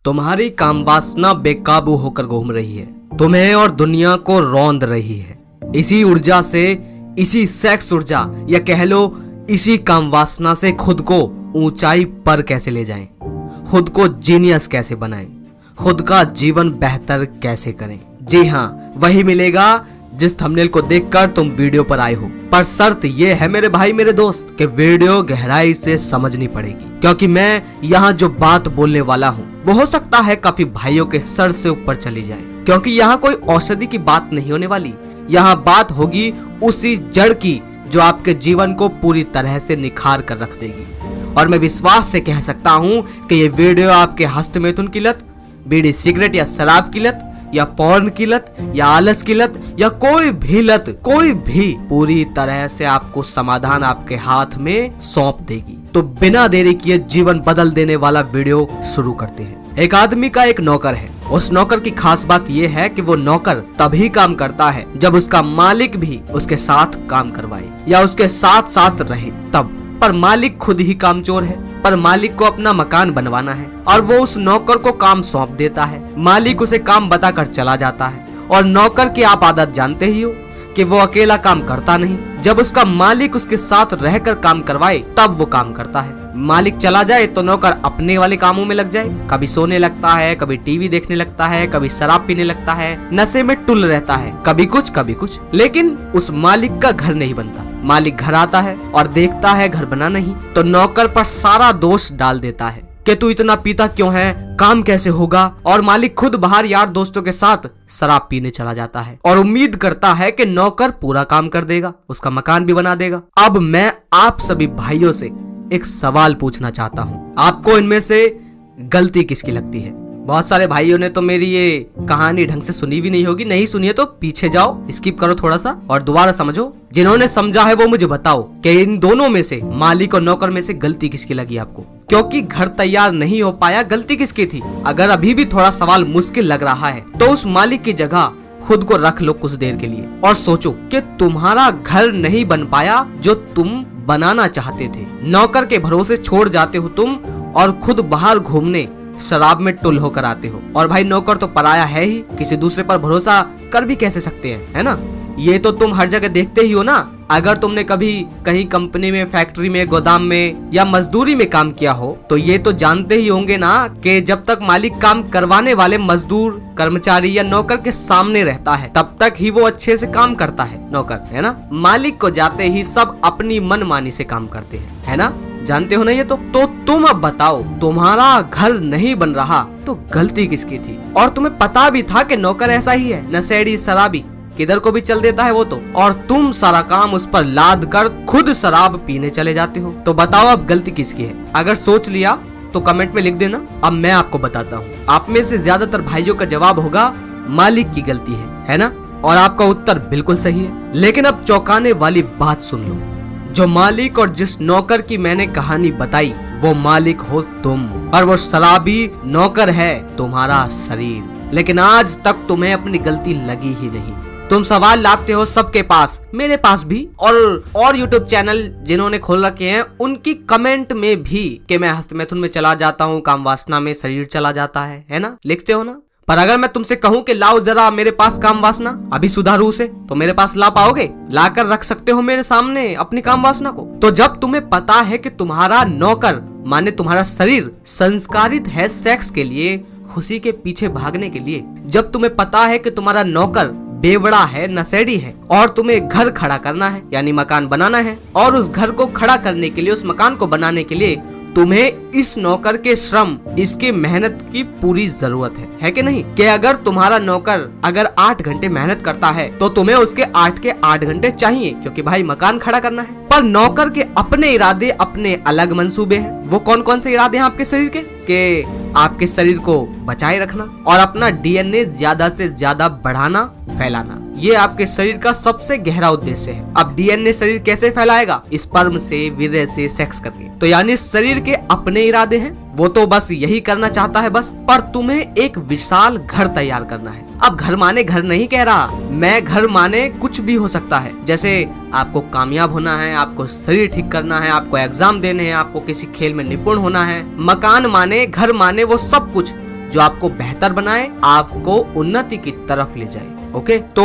तुम्हारी काम वासना बेकाबू होकर घूम रही है, तुम्हें और दुनिया को रौंद रही है। इसी ऊर्जा से, इसी सेक्स ऊर्जा या कह लो इसी काम वासना से खुद को ऊंचाई पर कैसे ले जाएं, खुद को जीनियस कैसे बनाएं, खुद का जीवन बेहतर कैसे करें। जी हाँ, वही मिलेगा जिस थंबनेल को देखकर तुम वीडियो पर आए हो। पर शर्त यह है मेरे भाई मेरे दोस्त कि वीडियो गहराई से समझनी पड़ेगी, क्योंकि मैं यहाँ जो बात बोलने वाला हूँ वो हो सकता है काफी भाइयों के सर से ऊपर चली जाए, क्योंकि यहाँ कोई औषधि की बात नहीं होने वाली। यहाँ बात होगी उसी जड़ की जो आपके जीवन को पूरी तरह से निखार कर रख देगी। और मैं विश्वास से कह सकता हूँ कि ये वीडियो आपके हस्तमैथुन की लत, बीड़ी सिगरेट या शराब की लत, या पॉर्न की लत, या आलस की लत, या कोई भी लत, कोई भी पूरी तरह से आपको समाधान आपके हाथ में सौंप देगी। तो बिना देरी किए जीवन बदल देने वाला वीडियो शुरू करते हैं। एक आदमी का एक नौकर है। उस नौकर की खास बात यह है कि वो नौकर तभी काम करता है जब उसका मालिक भी उसके साथ काम करवाए या उसके साथ साथ रहे तब। पर मालिक खुद ही कामचोर है। पर मालिक को अपना मकान बनवाना है और वो उस नौकर को काम सौंप देता है। मालिक उसे काम बताकर चला जाता है और नौकर की आप आदत जानते ही हो कि वो अकेला काम करता नहीं। जब उसका मालिक उसके साथ रहकर काम करवाए तब वो काम करता है। मालिक चला जाए तो नौकर अपने वाले कामों में लग जाए। कभी सोने लगता है, कभी टीवी देखने लगता है, कभी शराब पीने लगता है, नशे में टुल रहता है, कभी कुछ। लेकिन उस मालिक का घर नहीं बनता। मालिक घर आता है और देखता है घर बना नहीं, तो नौकर पर सारा दोष डाल देता है कि तू इतना पीता क्यों है, काम कैसे होगा। और मालिक खुद बाहर यार दोस्तों के साथ शराब पीने चला जाता है और उम्मीद करता है कि नौकर पूरा काम कर देगा, उसका मकान भी बना देगा। अब मैं आप सभी भाइयों से एक सवाल पूछना चाहता हूँ, आपको इनमें से गलती किसकी लगती है? बहुत सारे भाइयों ने तो मेरी ये कहानी ढंग से सुनी भी नहीं होगी। नहीं सुनी है तो पीछे जाओ, स्किप करो थोड़ा सा और दोबारा समझो। जिन्होंने समझा है वो मुझे बताओ कि इन दोनों में से, मालिक और नौकर में से गलती किसकी लगी आपको? क्योंकि घर तैयार नहीं हो पाया, गलती किसकी थी? अगर अभी भी थोड़ा सवाल मुश्किल लग रहा है तो उस मालिक की जगह खुद को रख लो कुछ देर के लिए और सोचो कि तुम्हारा घर नहीं बन पाया जो तुम बनाना चाहते थे। नौकर के भरोसे छोड़ जाते हो तुम और खुद बाहर घूमने शराब में टुल होकर आते हो। और भाई नौकर तो पराया है ही, किसी दूसरे पर भरोसा कर भी कैसे सकते हैं, है ना? ये तो तुम हर जगह देखते ही हो ना। अगर तुमने कभी कहीं कंपनी में, फैक्ट्री में, गोदाम में या मजदूरी में काम किया हो तो ये तो जानते ही होंगे ना कि जब तक मालिक काम करवाने वाले मजदूर, कर्मचारी या नौकर के सामने रहता है तब तक ही वो अच्छे से काम करता है नौकर, है ना? मालिक को जाते ही सब अपनी मनमानी से काम करते हैं, है ना? जानते हो ना ये तो तुम अब बताओ, तुम्हारा घर नहीं बन रहा तो गलती किसकी थी? और तुम्हें पता भी था कि नौकर ऐसा ही है, नशेड़ी, शराबी, किधर को भी चल देता है वो तो, और तुम सारा काम उस पर लाद कर खुद शराब पीने चले जाते हो। तो बताओ अब गलती किसकी है? अगर सोच लिया तो कमेंट में लिख देना। अब मैं आपको बताता हूँ। आप में से ज्यादातर भाइयों का जवाब होगा मालिक की गलती है ना? और आपका उत्तर बिल्कुल सही है। लेकिन अब चौंकाने वाली बात सुन लो, जो मालिक और जिस नौकर की मैंने कहानी बताई वो मालिक हो तुम, और वो शराबी नौकर है तुम्हारा शरीर। लेकिन आज तक तुम्हें अपनी गलती लगी ही नहीं। तुम सवाल लाते हो सबके पास, मेरे पास भी, और YouTube चैनल जिन्होंने खोल रखे हैं उनकी कमेंट में भी कि मैं हस्तमैथुन में चला जाता हूँ, काम वासना में शरीर चला जाता है ना? लिखते हो ना? पर अगर मैं तुमसे कहूँ कि लाओ जरा मेरे पास काम वासना, अभी सुधारू उसे, तो मेरे पास ला पाओगे? ला कर रख सकते हो मेरे सामने अपनी काम वासना को? तो जब तुम्हें पता है कि तुम्हारा नौकर माने तुम्हारा शरीर संस्कारित है सेक्स के लिए, खुशी के पीछे भागने के लिए, जब तुम्हें पता है कि तुम्हारा नौकर बेवड़ा है, नशेड़ी है, और तुम्हें घर खड़ा करना है यानी मकान बनाना है, और उस घर को खड़ा करने के लिए, उस मकान को बनाने के लिए तुम्हें इस नौकर के श्रम, इसके मेहनत की पूरी जरूरत है कि नहीं? कि अगर तुम्हारा नौकर अगर 8 घंटे मेहनत करता है तो तुम्हें उसके 8 के 8 घंटे चाहिए, क्योंकि भाई मकान खड़ा करना है। पर नौकर के अपने इरादे, अपने अलग मंसूबे हैं। वो कौन कौन से इरादे हैं आपके शरीर के? कि आपके शरीर को बचाए रखना और अपना DNA ज्यादा से ज्यादा बढ़ाना, फैलाना। ये आपके शरीर का सबसे गहरा उद्देश्य है। अब DNA शरीर कैसे फैलाएगा? स्पर्म से, वीर्य से, सेक्स करके। तो यानी शरीर के अपने इरादे हैं, वो तो बस यही करना चाहता है बस। पर तुम्हें एक विशाल घर तैयार करना है। अब घर माने घर नहीं कह रहा मैं, घर माने कुछ भी हो सकता है। जैसे आपको कामयाब होना है, आपको शरीर ठीक करना है, आपको एग्जाम देने हैं, आपको किसी खेल में निपुण होना है। मकान माने, घर माने वो सब कुछ जो आपको बेहतर बनाए, आपको उन्नति की तरफ ले जाए। ओके, तो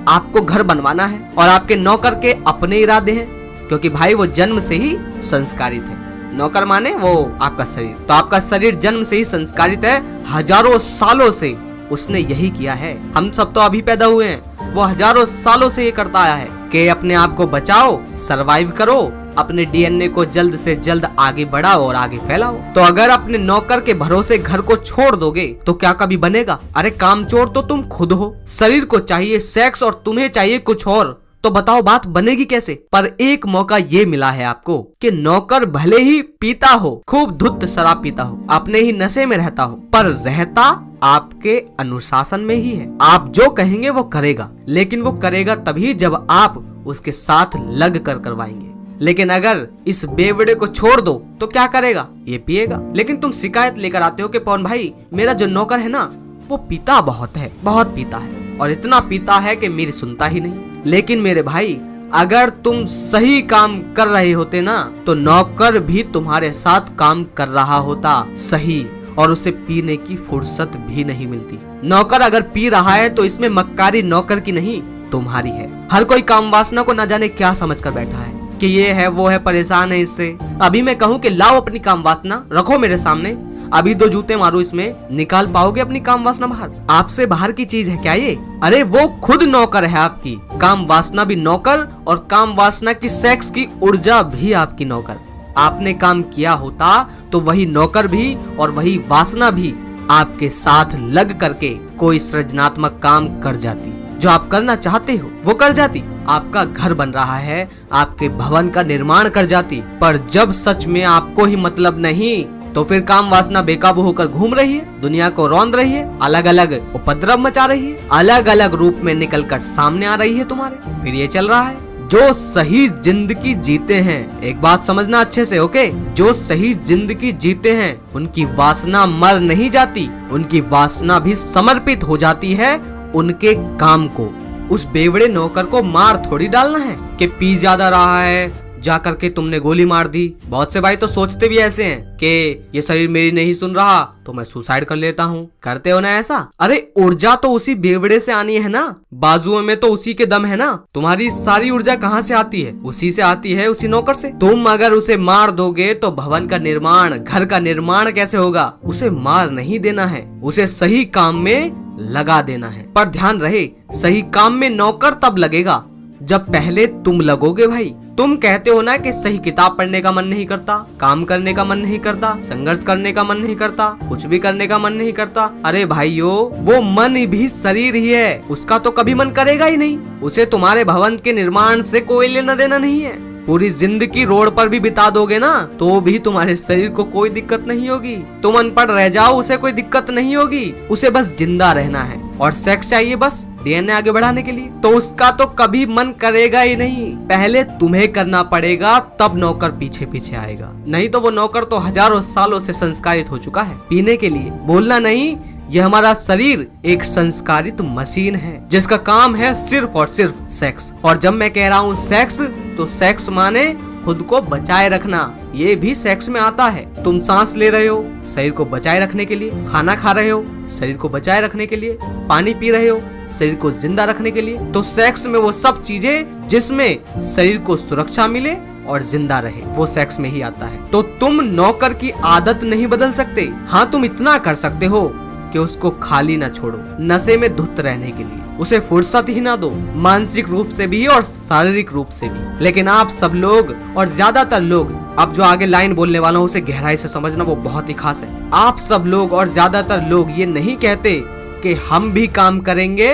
आपको घर बनवाना है और आपके नौकर के अपने इरादे हैं, क्योंकि भाई वो जन्म से ही संस्कारित है। नौकर माने वो आपका शरीर, तो आपका शरीर जन्म से ही संस्कारित है। हजारों सालों से उसने यही किया है। हम सब तो अभी पैदा हुए हैं, वो हजारों सालों से ये करता आया है कि अपने आप को बचाओ, सरवाइव करो, अपने डीएनए को जल्द से जल्द आगे बढ़ाओ और आगे फैलाओ। तो अगर अपने नौकर के भरोसे घर को छोड़ दोगे तो क्या कभी बनेगा? अरे कामचोर तो तुम खुद हो। शरीर को चाहिए सेक्स और तुम्हें चाहिए कुछ और, तो बताओ बात बनेगी कैसे? पर एक मौका ये मिला है आपको कि नौकर भले ही पीता हो, खूब धुत शराब पीता हो, अपने ही नशे में रहता हो, पर रहता आपके अनुशासन में ही है। आप जो कहेंगे वो करेगा, लेकिन वो करेगा तभी जब आप उसके साथ लग कर करवाएंगे। लेकिन अगर इस बेवड़े को छोड़ दो तो क्या करेगा? ये पिएगा। लेकिन तुम शिकायत लेकर आते हो कि पवन भाई मेरा जो नौकर है ना वो पीता बहुत है, बहुत पीता है, और इतना पीता है कि मेरी सुनता ही नहीं। लेकिन मेरे भाई अगर तुम सही काम कर रहे होते ना तो नौकर भी तुम्हारे साथ काम कर रहा होता सही, और उसे पीने की फुर्सत भी नहीं मिलती। नौकर अगर पी रहा है तो इसमें मक्कारी नौकर की नहीं तुम्हारी है। हर कोई काम वासना को न जाने क्या समझ कर बैठा है कि ये है वो है, परेशान है इससे। अभी मैं कहूँ कि लाओ अपनी काम वासना रखो मेरे सामने, अभी 2 जूते मारो इसमें, निकाल पाओगे अपनी काम वासना बाहर? आपसे बाहर की चीज है क्या ये? अरे वो खुद नौकर है आपकी। काम वासना भी नौकर और काम वासना की सेक्स की ऊर्जा भी आपकी नौकर। आपने काम किया होता तो वही नौकर भी और वही वासना भी आपके साथ लग करके कोई सृजनात्मक काम कर जाती। जो आप करना चाहते हो वो कर जाती। आपका घर बन रहा है, आपके भवन का निर्माण कर जाती। पर जब सच में आपको ही मतलब नहीं तो फिर काम वासना बेकाबू होकर घूम रही है, दुनिया को रौंद रही है, अलग अलग उपद्रव मचा रही है, अलग अलग रूप में निकलकर सामने आ रही है तुम्हारे। फिर ये चल रहा है। जो सही जिंदगी जीते हैं, एक बात समझना अच्छे से, ओके? जो सही जिंदगी जीते हैं उनकी वासना मर नहीं जाती, उनकी वासना भी समर्पित हो जाती है उनके काम को। उस बेवड़े नौकर को मार थोड़ी डालना है कि पी ज्यादा रहा है जा करके तुमने गोली मार दी। बहुत से भाई तो सोचते भी ऐसे हैं कि ये शरीर मेरी नहीं सुन रहा तो मैं सुसाइड कर लेता हूँ। करते हो ना ऐसा? अरे ऊर्जा तो उसी बेवड़े से आनी है ना, बाजुओं में तो उसी के दम है ना। तुम्हारी सारी ऊर्जा कहाँ से आती है? उसी से आती है, उसी नौकर से। तुम अगर उसे मार दोगे तो भवन का निर्माण, घर का निर्माण कैसे होगा? उसे मार नहीं देना है, उसे सही काम में लगा देना है। पर ध्यान रहे, सही काम में नौकर तब लगेगा जब पहले तुम लगोगे। भाई तुम कहते हो ना कि सही किताब पढ़ने का मन नहीं करता, काम करने का मन नहीं करता, संघर्ष करने का मन नहीं करता, कुछ भी करने का मन नहीं करता। अरे भाइयों, वो मन भी शरीर ही है, उसका तो कभी मन करेगा ही नहीं। उसे तुम्हारे भवन के निर्माण से कोई लेना देना नहीं है। पूरी जिंदगी रोड पर भी बिता दोगे ना तो भी तुम्हारे शरीर को कोई दिक्कत नहीं होगी। तुम अनपढ़ रह जाओ, उसे कोई दिक्कत नहीं होगी। उसे बस जिंदा रहना है और सेक्स चाहिए बस डीएनए आगे बढ़ाने के लिए, तो उसका तो कभी मन करेगा ही नहीं। पहले तुम्हें करना पड़ेगा, तब नौकर पीछे पीछे आएगा। नहीं तो वो नौकर तो हजारों सालों से संस्कारित हो चुका है पीने के लिए। बोलना नहीं, यह हमारा शरीर एक संस्कारित मशीन है जिसका काम है सिर्फ और सिर्फ सेक्स। और जब मैं कह रहा हूँ सेक्स, तो सेक्स माने खुद को बचाए रखना। ये भी सेक्स में आता है। तुम सांस ले रहे हो शरीर को बचाए रखने के लिए, खाना खा रहे हो शरीर को बचाए रखने के लिए, पानी पी रहे हो शरीर को जिंदा रखने के लिए। तो सेक्स में वो सब चीजें जिसमें शरीर को सुरक्षा मिले और जिंदा रहे, वो सेक्स में ही आता है। तो तुम नौकर की आदत नहीं बदल सकते। हाँ, तुम इतना कर सकते हो कि उसको खाली ना छोड़ो, नशे में धुत रहने के लिए उसे फुर्सत ही ना दो, मानसिक रूप से भी और शारीरिक रूप से भी। लेकिन आप सब लोग और ज्यादातर लोग, अब जो आगे लाइन बोलने वाला हूँ उसे गहराई से समझना, वो बहुत ही खास है। आप सब लोग और ज्यादातर लोग ये नहीं कहते कि हम भी काम करेंगे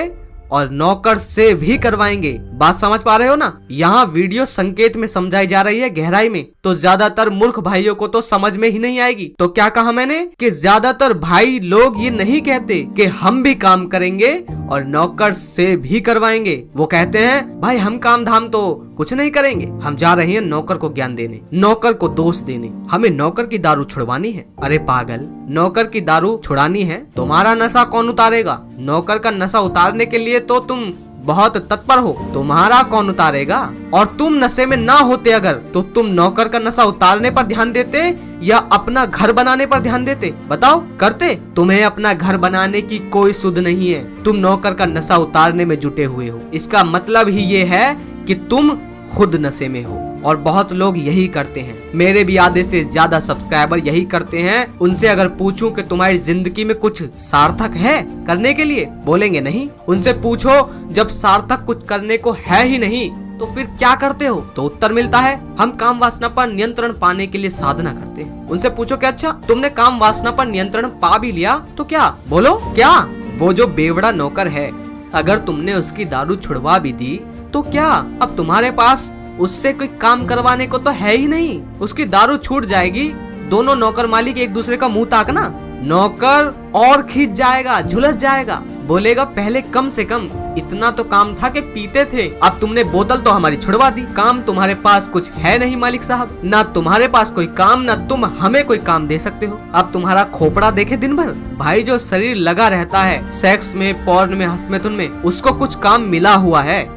और नौकर से भी करवाएंगे। बात समझ पा रहे हो ना? यहाँ वीडियो संकेत में समझाई जा रही है, गहराई में। तो ज्यादातर मूर्ख भाइयों को तो समझ में ही नहीं आएगी। तो क्या कहा मैंने कि ज्यादातर भाई लोग ये नहीं कहते कि हम भी काम करेंगे और नौकर से भी करवाएंगे। वो कहते हैं भाई हम काम धाम तो कुछ नहीं करेंगे, हम जा रहे हैं नौकर को ज्ञान देने, नौकर को दोष देने, हमें नौकर की दारू छुड़वानी है। अरे पागल, नौकर की दारू छुड़ानी है? तुम्हारा नशा कौन उतारेगा? नौकर का नशा उतारने के लिए तो तुम बहुत तत्पर हो, तुम्हारा कौन उतारेगा? और तुम नशे में ना होते अगर, तो तुम नौकर का नशा उतारने पर ध्यान देते या अपना घर बनाने पर ध्यान देते? बताओ, करते? तुम्हें अपना घर बनाने की कोई सुध नहीं है, तुम नौकर का नशा उतारने में जुटे हुए हो। इसका मतलब ही ये है कि तुम खुद नशे में हो। और बहुत लोग यही करते हैं, मेरे भी आधे से ज्यादा सब्सक्राइबर यही करते हैं। उनसे अगर पूछूं कि तुम्हारी जिंदगी में कुछ सार्थक है करने के लिए, बोलेंगे नहीं। उनसे पूछो जब सार्थक कुछ करने को है ही नहीं तो फिर क्या करते हो, तो उत्तर मिलता है हम काम वासना पर नियंत्रण पाने के लिए साधना करते हैं। उनसे पूछो कि अच्छा तुमने काम वासना पर नियंत्रण पा भी लिया तो क्या? बोलो क्या? वो जो बेवड़ा नौकर है, अगर तुमने उसकी दारू छुड़वा भी दी तो क्या? अब तुम्हारे पास उससे कोई काम करवाने को तो है ही नहीं। उसकी दारू छूट जाएगी, दोनों नौकर मालिक एक दूसरे का मुंह ताकना, नौकर और खींच जाएगा, झुलस जाएगा, बोलेगा पहले कम से कम इतना तो काम था कि पीते थे, अब तुमने बोतल तो हमारी छुड़वा दी। काम तुम्हारे पास कुछ है नहीं मालिक साहब, ना तुम्हारे पास कोई काम, ना तुम हमें कोई काम दे सकते हो। अब तुम्हारा खोपड़ा देखे दिन भर, भाई जो शरीर लगा रहता है सेक्स में, पॉर्न में, हस्तमैथुन में, उसको कुछ काम मिला हुआ है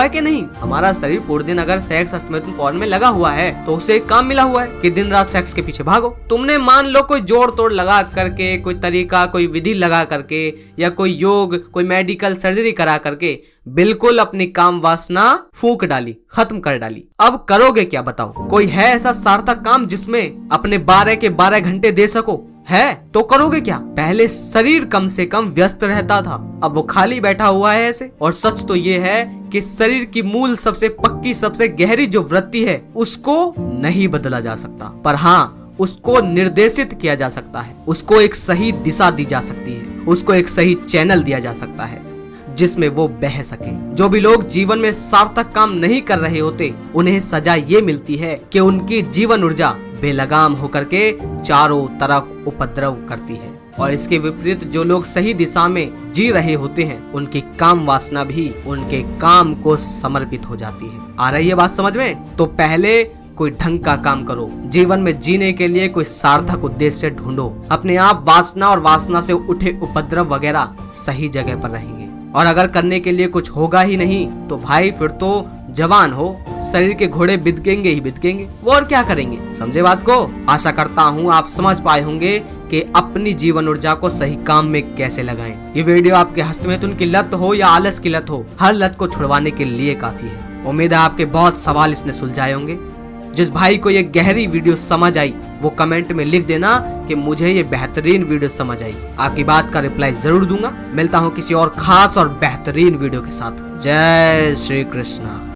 कि नहीं? हमारा शरीर पूरे दिन अगर सेक्स, हस्तमैथुन, पॉर्न में लगा हुआ है तो उसे एक काम मिला हुआ है कि दिन रात सेक्स के पीछे भागो। तुमने मान लो कोई जोड़ तोड़ लगा करके, कोई तरीका, कोई विधि लगा करके, या कोई योग, कोई मेडिकल सर्जरी करा करके बिल्कुल अपनी काम वासना फूंक डाली, खत्म कर डाली। अब करोगे क्या बताओ? कोई है ऐसा सार्थक काम जिसमें अपने 12 के 12 घंटे दे सको? है तो करोगे क्या? पहले शरीर कम से कम व्यस्त रहता था, अब वो खाली बैठा हुआ है ऐसे। और सच तो ये है कि शरीर की मूल सबसे पक्की, सबसे गहरी जो वृत्ति है उसको नहीं बदला जा सकता, पर हाँ उसको निर्देशित किया जा सकता है, उसको एक सही दिशा दी जा सकती है, उसको एक सही चैनल दिया जा सकता है जिसमें वो बह सके। जो भी लोग जीवन में सार्थक काम नहीं कर रहे होते, उन्हें सजा ये मिलती है कि उनकी जीवन ऊर्जा बेलगाम होकर के चारों तरफ उपद्रव करती है। और इसके विपरीत जो लोग सही दिशा में जी रहे होते हैं, उनकी काम वासना भी उनके काम को समर्पित हो जाती है। आ रही है बात समझ में? तो पहले कोई ढंग का काम करो, जीवन में जीने के लिए कोई सार्थक उद्देश्य ढूंढो। अपने आप वासना और वासना से उठे उपद्रव वगैरह सही जगह पर रहेंगे। और अगर करने के लिए कुछ होगा ही नहीं तो भाई फिर तो जवान हो, शरीर के घोड़े बिदकेंगे ही बिदकेंगे, वो और क्या करेंगे? समझे बात को? आशा करता हूँ आप समझ पाए होंगे कि अपनी जीवन ऊर्जा को सही काम में कैसे लगाएं। ये वीडियो आपके हस्तमैथुन की लत हो या आलस की लत हो, हर लत को छुड़वाने के लिए काफी है। उम्मीद है आपके बहुत सवाल इसने सुलझाए होंगे। जिस भाई को ये गहरी वीडियो समझ आई वो कमेंट में लिख देना कि मुझे ये बेहतरीन वीडियो समझ आई। आपकी बात का रिप्लाई जरूर दूंगा। मिलता हूँ किसी और खास और बेहतरीन वीडियो के साथ। जय श्री कृष्णा।